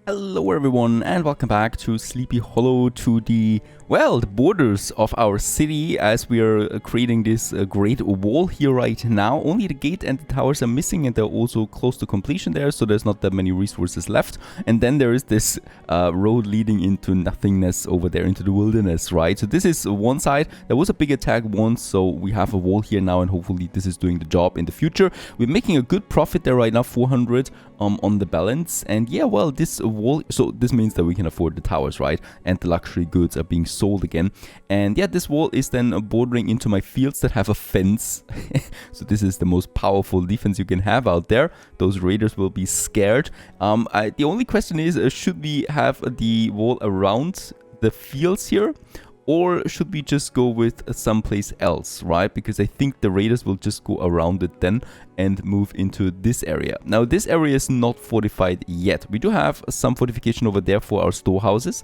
Hello everyone and welcome back to Sleepy Hollow, to the borders of our city, as we are creating this great wall here right now. Only the gate and the towers are missing, and they're also close to completion there, so there's not that many resources left. And then there is this road leading into nothingness over there, into the wilderness, right? So this is one side. There was a big attack once, so we have a wall here now, and hopefully this is doing the job in the future. We're making a good profit there right now, 400 on the balance. And yeah, well, this wall, so this means that we can afford the towers, right? And the luxury goods are being sold again. And yeah, this wall is then bordering into my fields that have a fence. So this is the most powerful defense you can have out there. Those raiders will be scared. The only question is, should we have the wall around the fields here, or should we just go with someplace else, right? Because I think the raiders will just go around it then and move into this area. Now, this area is not fortified yet. We do have some fortification over there for our storehouses.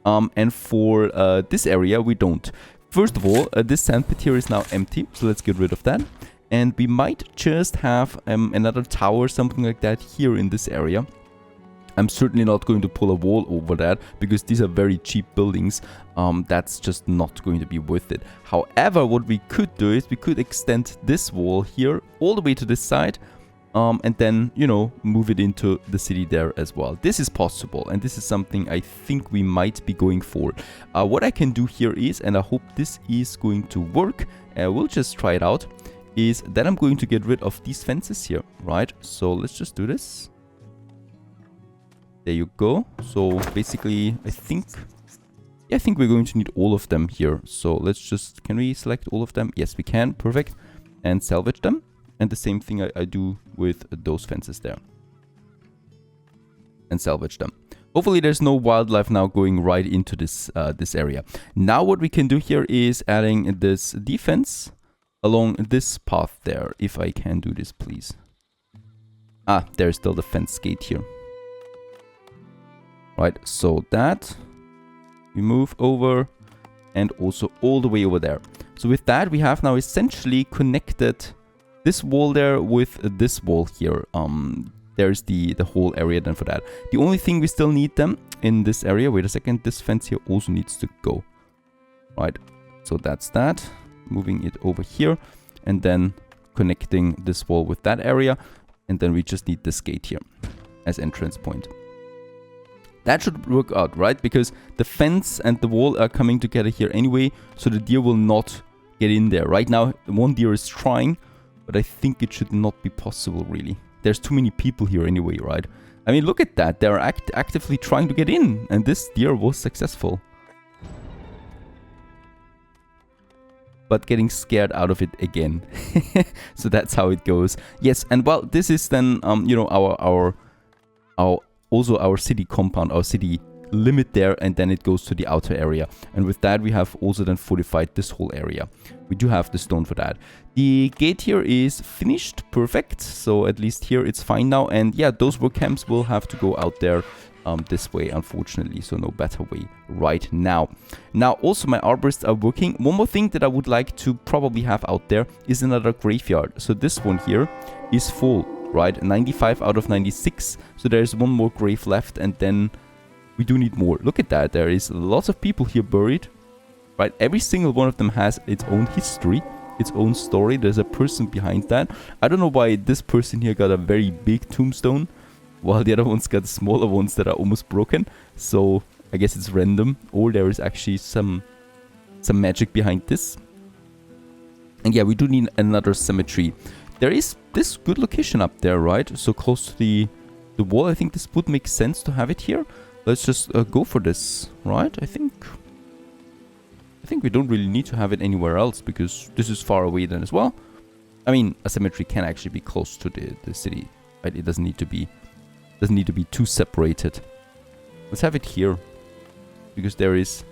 And for this area, we don't. First of all, this sand pit here is now empty, so let's get rid of that. And we might just have another tower, something like that, here in this area. I'm certainly not going to pull a wall over that, because these are very cheap buildings. That's just not going to be worth it. However, what we could do is we could extend this wall here all the way to this side, and then, you know, move it into the city there as well. This is possible, and this is something I think we might be going for. What I can do here is, and I hope this is going to work, we'll just try it out, is that I'm going to get rid of these fences here, right? So let's just do this. There you go. So basically, I think we're going to need all of them here. So let's just, can we select all of them? Yes, we can. Perfect. And salvage them. And the same thing I do with those fences there. And salvage them. Hopefully there's no wildlife now going right into this this area. Now what we can do here is adding this defense along this path there. If I can do this, please. Ah, there's still the fence gate here. Right, so that we move over, and also all the way over there. So with that, we have now essentially connected this wall there with this wall here. There's the whole area then for that. The only thing we still need them in this area, wait a second, this fence here also needs to go. Right, so that's that. Moving it over here, and then connecting this wall with that area. And then we just need this gate here as entrance point. That should work out, right? Because the fence and the wall are coming together here anyway, so the deer will not get in there. Right now, one deer is trying, but I think it should not be possible, really. There's too many people here anyway, right? I mean, look at that. They're actively trying to get in, and this deer was successful. But getting scared out of it again. So that's how it goes. Yes, and well, this is then, you know, our also our city compound, our city limit there, and then it goes to the outer area. And with that, we have also then fortified this whole area. We do have the stone for that. The gate here is finished, perfect. So at least here it's fine now. And yeah, those work camps will have to go out there this way, unfortunately. So no better way right now. Now, also my arborists are working. One more thing that I would like to probably have out there is another graveyard. So this one here is full. Right, 95 out of 96. So there's one more grave left, and then we do need more. Look at that. There is lots of people here buried. Right, every single one of them has its own history, its own story. There's a person behind that. I don't know why this person here got a very big tombstone, while the other ones got smaller ones that are almost broken. So I guess it's random, or there is actually some magic behind this. And yeah, we do need another cemetery. There is this good location up there, right? So close to the wall. I think this would make sense to have it here. Let's just go for this, right? I think we don't really need to have it anywhere else, because this is far away then as well. I mean, a cemetery can actually be close to the city, right? It doesn't need to be too separated. Let's have it here, because there is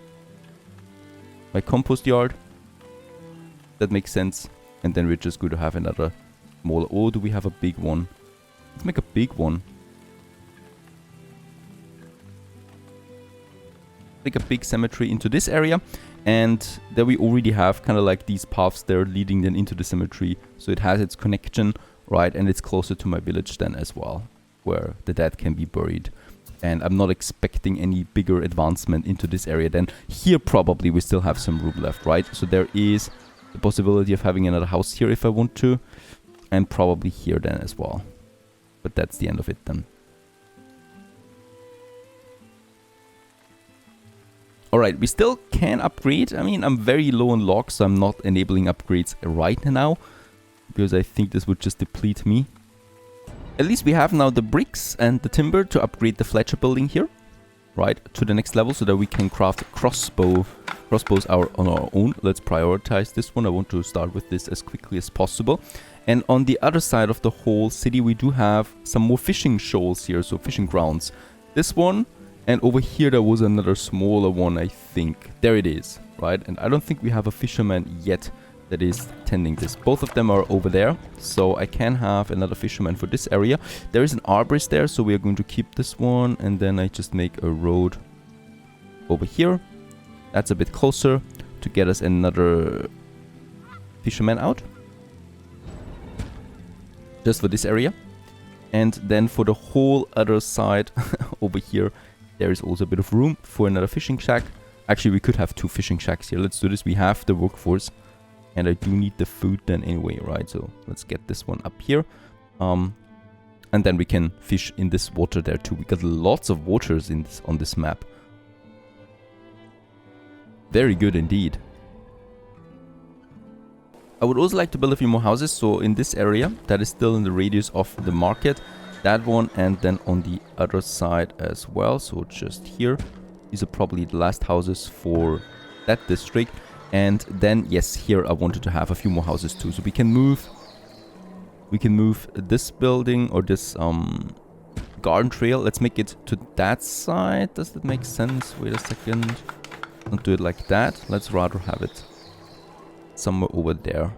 my compost yard. That makes sense. And then we're just going to have another smaller. Oh, do we have a big one? Let's make a big one. Make a big cemetery into this area. And there we already have kind of like these paths there leading then into the cemetery. So it has its connection, right? And it's closer to my village then as well, where the dead can be buried. And I'm not expecting any bigger advancement into this area. Then here probably we still have some room left, right? So there is the possibility of having another house here if I want to. And probably here then as well. But that's the end of it then. Alright, we still can upgrade. I mean, I'm very low on logs, so I'm not enabling upgrades right now. Because I think this would just deplete me. At least we have now the bricks and the timber to upgrade the Fletcher building here. Right, to the next level so that we can craft crossbows on our own. Let's prioritize this one. I want to start with this as quickly as possible. And on the other side of the whole city, we do have some more fishing shoals here, so fishing grounds. This one, and over here there was another smaller one, I think. There it is, right? And I don't think we have a fisherman yet that is tending this. Both of them are over there, so I can have another fisherman for this area. There is an arborist there, so we are going to keep this one, and then I just make a road over here. That's a bit closer to get us another fisherman out. Just for this area. And then for the whole other side over here, there is also a bit of room for another fishing shack. Actually, we could have 2 fishing shacks here. Let's do this. We have the workforce. And I do need the food then anyway, right? So let's get this one up here. And then we can fish in this water there too. We got lots of waters in this, on this map. Very good indeed. I would also like to build a few more houses. So in this area, that is still in the radius of the market. That one, and then on the other side as well. So just here. These are probably the last houses for that district. And then, yes, here I wanted to have a few more houses too. So we can move this building or this garden trail. Let's make it to that side. Does that make sense? Wait a second. Don't do it like that. Let's rather have it somewhere over there.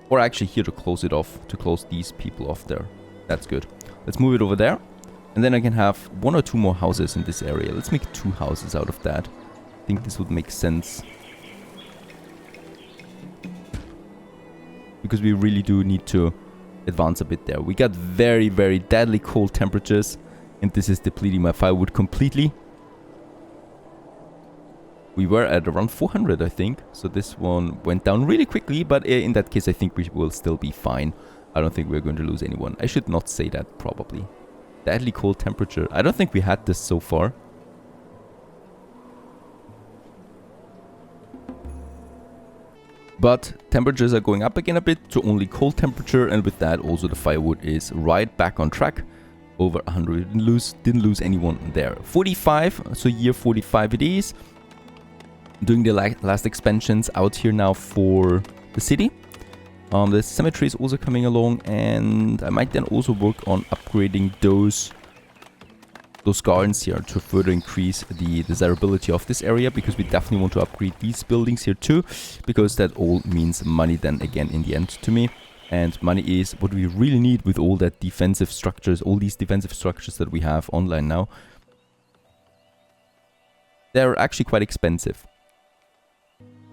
Or actually here to close it off, to close these people off there. That's good. Let's move it over there. And then I can have 1 or 2 more houses in this area. Let's make 2 houses out of that. I think this would make sense. Because we really do need to advance a bit there. We got very, very deadly cold temperatures. And this is depleting my firewood completely. We were at around 400, I think. So this one went down really quickly. But in that case, I think we will still be fine. I don't think we're going to lose anyone. I should not say that, probably. Deadly cold temperature. I don't think we had this so far. But temperatures are going up again a bit to only cold temperature. And with that, also the firewood is right back on track. Over 100. Didn't lose anyone there. 45. So year 45 it is. Doing the last expansions out here now for the city. The cemetery is also coming along, and I might then also work on upgrading those gardens here to further increase the desirability of this area, because we definitely want to upgrade these buildings here too, because that all means money then again in the end to me. And money is what we really need with all that defensive structures, all these defensive structures that we have online now. They're actually quite expensive.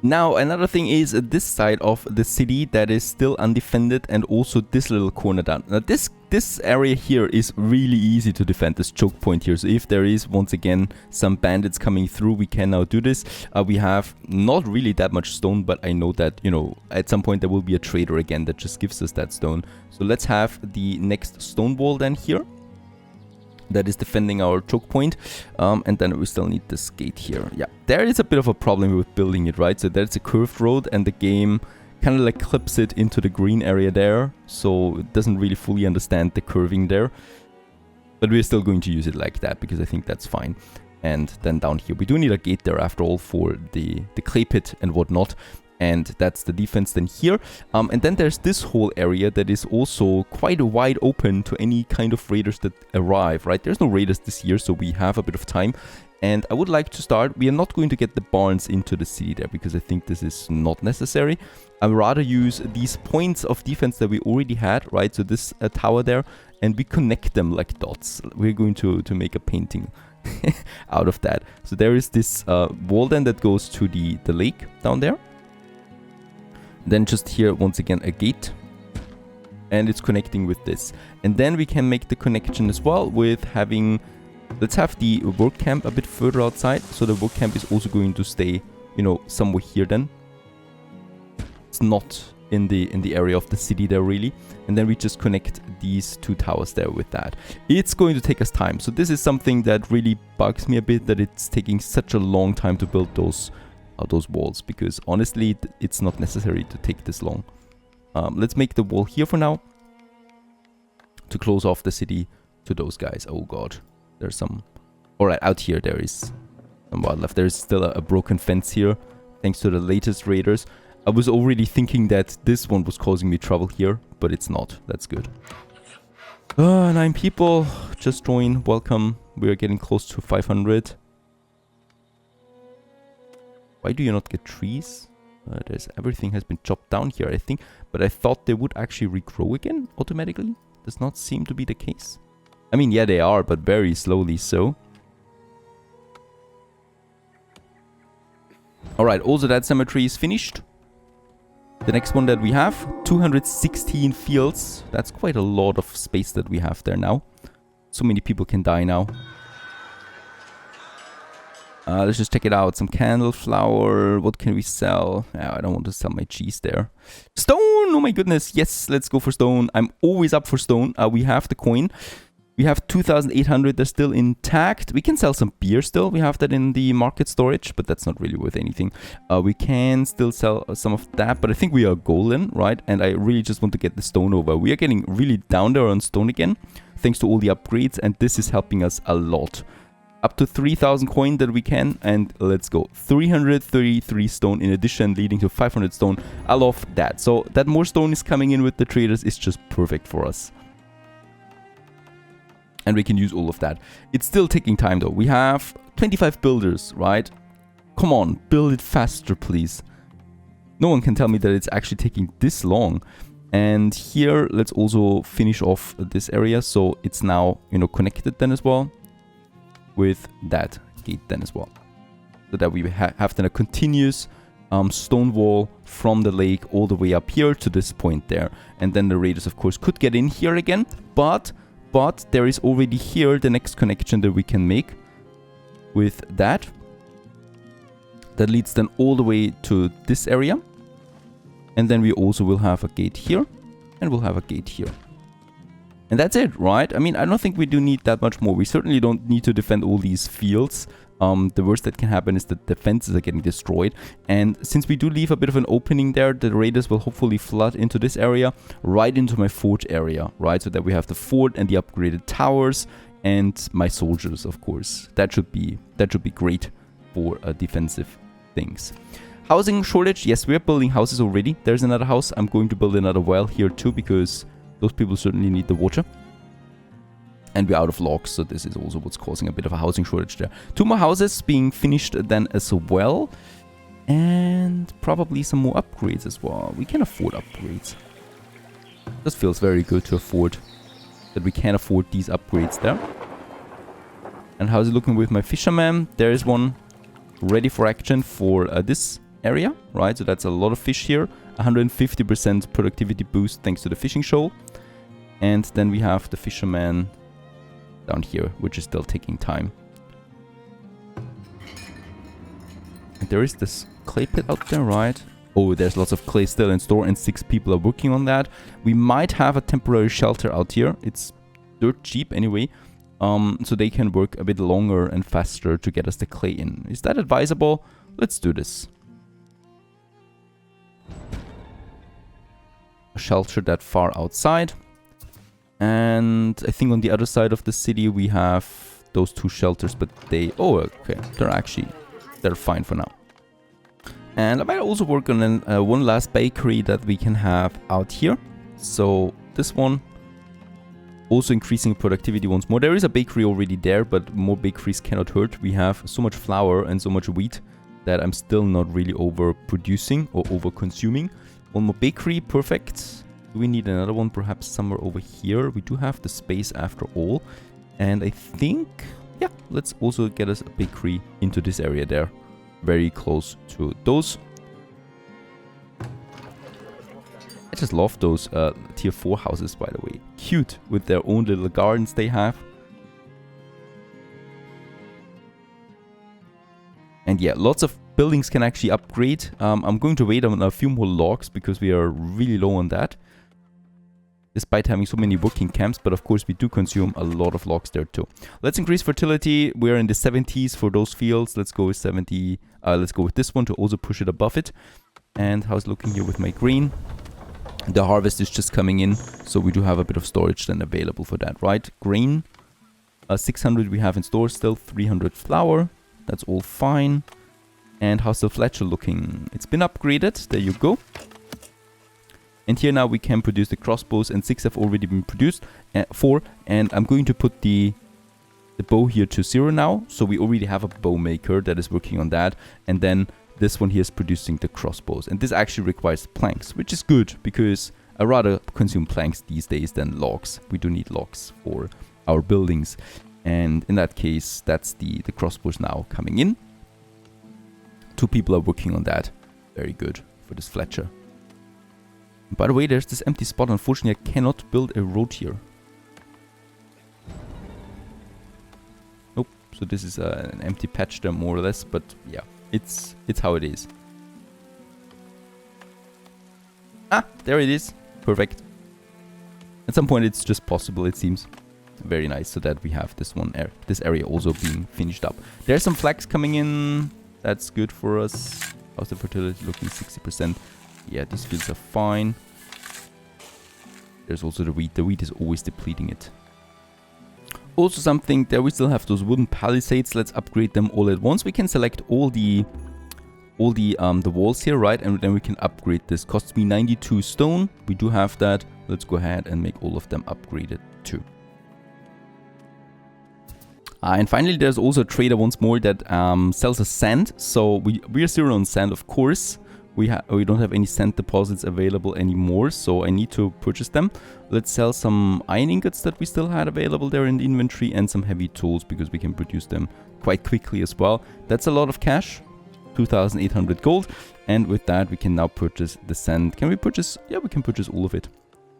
Now, another thing is this side of the city that is still undefended, and also this little corner down. Now, this area here is really easy to defend, this choke point here. So if there is, once again, some bandits coming through, we can now do this. We have not really that much stone, but I know that, you know, at some point there will be a trader again that just gives us that stone. So let's have the next stone wall then here. That is defending our choke point, and then we still need this gate here. Yeah, there is a bit of a problem with building it, right? So there's a curved road, and the game kind of like clips it into the green area there, so it doesn't really fully understand the curving there. But we're still going to use it like that, because I think that's fine. And then down here, we do need a gate there after all for the clay pit and whatnot. And that's the defense then here. And then there's this whole area that is also quite wide open to any kind of raiders that arrive, right? There's no raiders this year, so we have a bit of time. And I would like to start. We are not going to get the barns into the city there, because I think this is not necessary. I would rather use these points of defense that we already had, right? So this tower there, and we connect them like dots. We're going to make a painting out of that. So there is this wall then that goes to the lake down there. Then just here, once again, a gate. And it's connecting with this. And then we can make the connection as well with having... Let's have the work camp a bit further outside. So the work camp is also going to stay, you know, somewhere here then. It's not in the area of the city there really. And then we just connect these two towers there with that. It's going to take us time. So this is something that really bugs me a bit, that it's taking such a long time to build those walls. Because honestly, it's not necessary to take this long. Let's make the wall here for now. To close off the city to those guys. Oh god. There's some... Alright, out here there is some wildlife. There is still a broken fence here. Thanks to the latest raiders. I was already thinking that this one was causing me trouble here. But it's not. That's good. 9 people. Just join. Welcome. We are getting close to 500. Why do you not get trees? Everything has been chopped down here, I think. But I thought they would actually regrow again automatically. Does not seem to be the case. I mean, yeah, they are, but very slowly so. Alright, also that cemetery is finished. The next one that we have, 216 fields. That's quite a lot of space that we have there now. So many people can die now. Let's just check it out. Some candle flour. What can we sell? I don't want to sell my cheese there. Stone! Oh my goodness. Yes, let's go for stone. I'm always up for stone. We have the coin. We have 2,800. They're still intact. We can sell some beer still. We have that in the market storage, but that's not really worth anything. We can still sell some of that, but I think we are golden, right? And I really just want to get the stone over. We are getting really down there on stone again, thanks to all the upgrades, and this is helping us a lot. Up to 3,000 coin that we can, and let's go. 333 stone in addition, leading to 500 stone. I love that. So that more stone is coming in with the traders is just perfect for us. And we can use all of that. It's still taking time though. We have 25 builders, right? Come on, build it faster, please. No one can tell me that it's actually taking this long. And here, let's also finish off this area. So it's now, you know, connected then as well. With that gate then as well. So that we have then a continuous stone wall from the lake all the way up here to this point there. And then the raiders, of course, could get in here again. But there is already here the next connection that we can make with that. That leads then all the way to this area. And then we also will have a gate here. And we'll have a gate here. And that's it, right? I mean, I don't think we do need that much more. We certainly don't need to defend all these fields. The worst that can happen is that the fences are getting destroyed. And since we do leave a bit of an opening there, the raiders will hopefully flood into this area, right into my fort area, right? So that we have the fort and the upgraded towers and my soldiers, of course. That should be great for defensive things. Housing shortage. Yes, we're building houses already. There's another house. I'm going to build another well here too, because those people certainly need the water. And we're out of logs, so this is also what's causing a bit of a housing shortage there. 2 more houses being finished then as well. And probably some more upgrades as well. We can afford upgrades. This feels very good to afford. That we can afford these upgrades there. And how's it looking with my fisherman? There is one ready for action for this area, right? So that's a lot of fish here. 150% productivity boost thanks to the fishing shoal. And then we have the fisherman down here, which is still taking time. And there is this clay pit out there, right? Oh, there's lots of clay still in store and 6 people are working on that. We might have a temporary shelter out here. It's dirt cheap anyway. So they can work a bit longer and faster to get us the clay in. Is that advisable? Let's do this. A shelter that far outside. And I think on the other side of the city we have those 2 shelters, but they... Oh, okay. They're fine for now. And I might also work on one last bakery that we can have out here. So this one, also increasing productivity once more. There is a bakery already there, but more bakeries cannot hurt. We have so much flour and so much wheat that I'm still not really overproducing or over-consuming. One more bakery, perfect. Do we need another one perhaps somewhere over here? We do have the space after all. And I think, yeah, let's also get us a bakery into this area there. Very close to those. I just love those tier 4 houses, by the way. Cute, with their own little gardens they have. And yeah, lots of buildings can actually upgrade. I'm going to wait on a few more logs because we are really low on that. Despite having so many working camps, but of course we do consume a lot of logs there too. Let's increase fertility. We're in the 70s for those fields. Let's go with 70. Let's go with this one to also push it above it. And how's it looking here with my grain? The harvest is just coming in, so we do have a bit of storage then available for that, right? Grain, 600 we have in store still, 300 flour. That's all fine. And how's the Fletcher looking? It's been upgraded. There you go. And here now we can produce the crossbows, and 6 have already been produced. 4, and I'm going to put the bow here to 0 now. So we already have a bow maker that is working on that. And then this one here is producing the crossbows. And this actually requires planks, which is good because I rather consume planks these days than logs. We do need logs for our buildings. And in that case, that's the crossbows now coming in. 2 people are working on that. Very good for this Fletcher. By the way, there's this empty spot. Unfortunately, I cannot build a road here. Nope. So this is an empty patch there, more or less. But yeah, it's how it is. Ah, there it is. Perfect. At some point, it's just possible, it seems. Very nice. So that we have this this area also being finished up. There's some flax coming in. That's good for us. How's the fertility looking? 60%. Yeah, these fields are fine. There's also the wheat. The wheat is always depleting it. Also something there, we still have those wooden palisades. Let's upgrade them all at once. We can select all the walls here, right? And then we can upgrade this. Costs me 92 stone. We do have that. Let's go ahead and make all of them upgraded too. And finally, there's also a trader once more that sells us sand. So we are 0 on sand, of course. We don't have any sand deposits available anymore, so I need to purchase them. Let's sell some iron ingots that we still had available there in the inventory, and some heavy tools because we can produce them quite quickly as well. That's a lot of cash, 2,800 gold, and with that we can now purchase the sand. Can we purchase? Yeah, we can purchase all of it.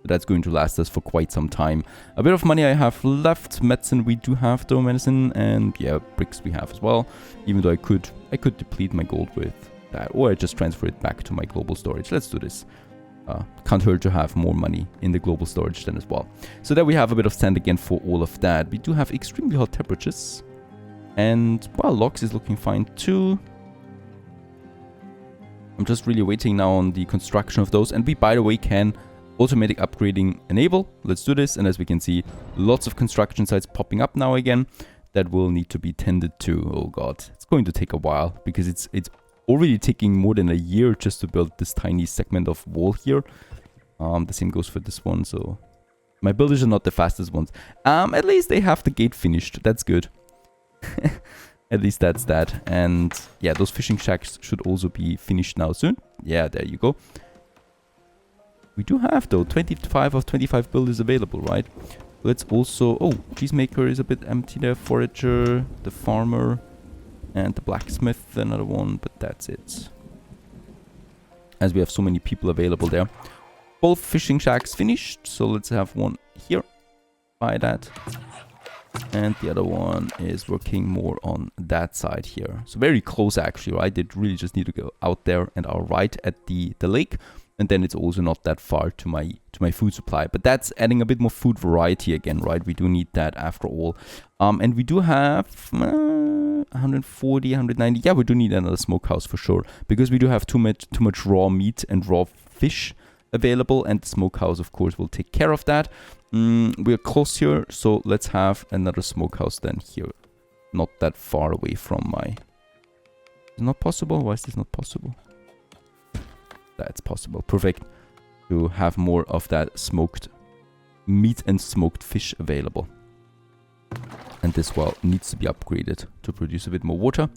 That's going to last us for quite some time. A bit of money I have left. Medicine we do have though, medicine, and yeah, bricks we have as well. Even though I could deplete my gold with that, or I just transfer it back to my global storage. Let's do this. Can't hurt to have more money in the global storage then as well. So there we have a bit of sand again for all of that. We do have extremely hot temperatures, and well, logs is looking fine too. I'm just really waiting now on the construction of those, and we, by the way, can automatic upgrading enable. Let's do this, and as we can see, lots of construction sites popping up now again that will need to be tended to. Oh god, it's going to take a while because it's already taking more than a year just to build this tiny segment of wall here. The same goes for this one, so my builders are not the fastest ones. At least they have the gate finished. That's good. At least that's that. And yeah, those fishing shacks should also be finished now soon. Yeah, there you go. We do have though 25 of 25 builders available, right? Let's also... Oh, cheesemaker is a bit empty there. Forager, the farmer, and the blacksmith, another one, but that's it. As we have so many people available there. Both fishing shacks finished, so let's have one here. Buy that. And the other one is working more on that side here. So very close actually, right? They really just need to go out there and are right at the lake. And then it's also not that far to my food supply. But that's adding a bit more food variety again, right? We do need that after all. And we do have 140, 190. Yeah, we do need another smokehouse for sure. Because we do have too much raw meat and raw fish available. And the smokehouse, of course, will take care of that. We're close here. So let's have another smokehouse then here. Not that far away from my... It's not possible? Why is this not possible? That's possible. Perfect. To have more of that smoked meat and smoked fish available. And this well needs to be upgraded to produce a bit more water.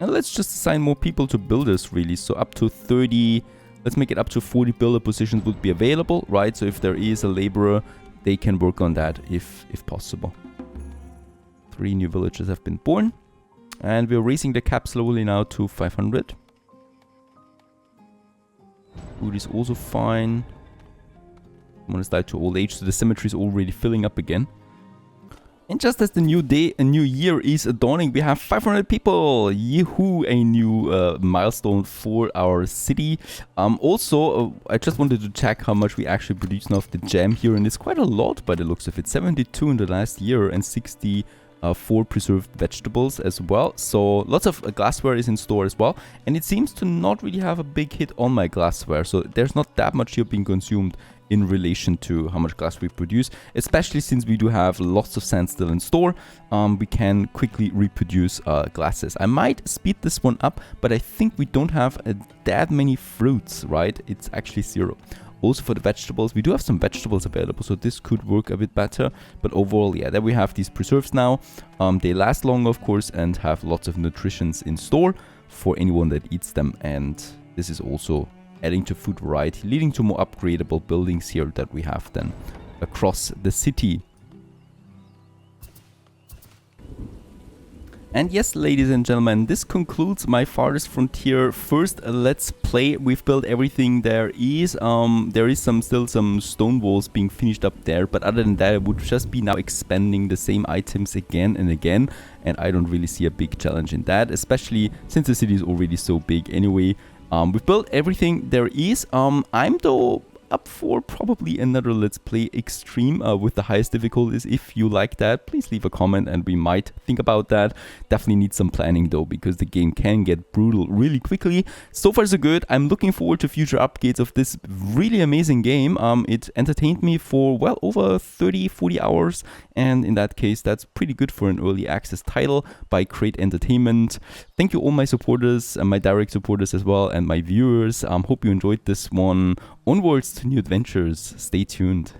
And let's just assign more people to builders really. So up to 30, let's make it up to 40 builder positions would be available, right? So if there is a laborer, they can work on that if possible. 3 new villages have been born. And we're raising the cap slowly now to 500. Food is also fine. Someone has died to old age, so the cemetery is already filling up again. And just as the new day, a new year is dawning, we have 500 people. Yahoo! A new milestone for our city. Also, I just wanted to check how much we actually produce now of the jam here, and it's quite a lot by the looks of it. 72 in the last year and 64 preserved vegetables as well. So lots of glassware is in store as well, and it seems to not really have a big hit on my glassware. So there's not that much here being consumed in relation to how much glass we produce, especially since we do have lots of sand still in store. We can quickly reproduce glasses. I might speed this one up, but I think we don't have that many fruits, right? It's actually 0. Also for the vegetables, we do have some vegetables available, so this could work a bit better. But overall, yeah, there we have these preserves now. They last long, of course, and have lots of nutritions in store for anyone that eats them. And this is also adding to food variety, leading to more upgradable buildings here that we have then across the city. And yes, ladies and gentlemen, this concludes my Farthest Frontier first Let's Play. We've built everything there is. There is still some stone walls being finished up there, but other than that, it would just be now expanding the same items again and again, and I don't really see a big challenge in that, especially since the city is already so big anyway. We've built everything there is. I'm though up for probably another Let's Play extreme with the highest difficulties. If you like that, please leave a comment and we might think about that. Definitely need some planning though, because the game can get brutal really quickly. So far so good. I'm looking forward to future updates of this really amazing game. It entertained me for well over 30-40 hours, and in that case that's pretty good for an early access title by Crate Entertainment. Thank you all my supporters and my direct supporters as well, and my viewers. Hope you enjoyed this one. Onwards to new adventures. Stay tuned.